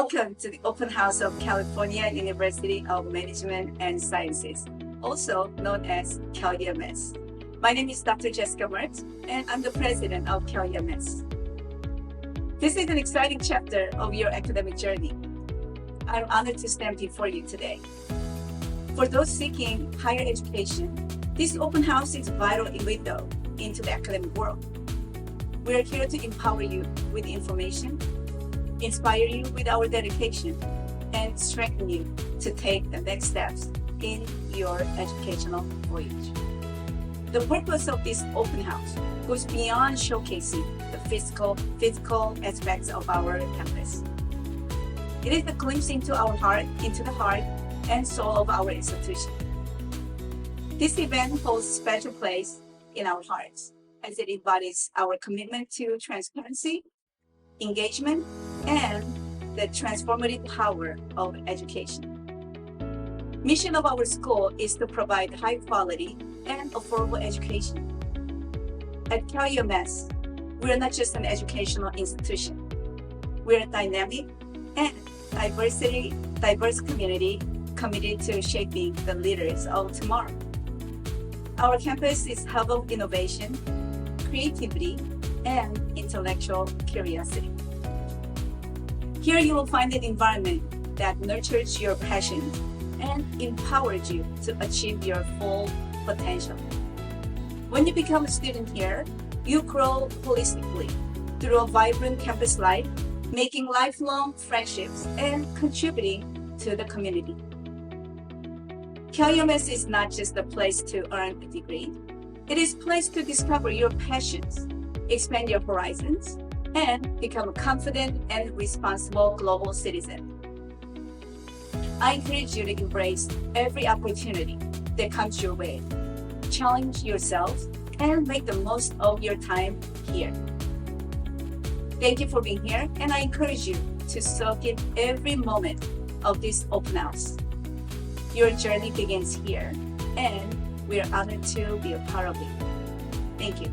Welcome to the Open House of California University of Management and Sciences, also known as CALUMS. My name is Dr. Jessica Mertz, and I'm the president of CALUMS. This is an exciting chapter of your academic journey. I'm honored to stand before you today. For those seeking higher education, this open house is a vital window into the academic world. We are here to empower you with information, inspire you with our dedication, and strengthen you to take the next steps in your educational voyage. The purpose of this open house goes beyond showcasing the physical aspects of our campus. It is a glimpse into the heart and soul of our institution. This event holds a special place in our hearts as it embodies our commitment to transparency, engagement, and the transformative power of education. Mission of our school is to provide high quality and affordable education. At CALUMS, we are not just an educational institution. We are a dynamic and diverse community committed to shaping the leaders of tomorrow. Our campus is a hub of innovation, creativity, and intellectual curiosity. Here you will find an environment that nurtures your passions and empowers you to achieve your full potential. When you become a student here, you grow holistically through a vibrant campus life, making lifelong friendships and contributing to the community. CALUMS is not just a place to earn a degree. It is a place to discover your passions, expand your horizons, and become a confident and responsible global citizen. I encourage you to embrace every opportunity that comes your way. Challenge yourself and make the most of your time here. Thank you for being here, and I encourage you to soak in every moment of this open house. Your journey begins here, and we are honored to be a part of it. Thank you.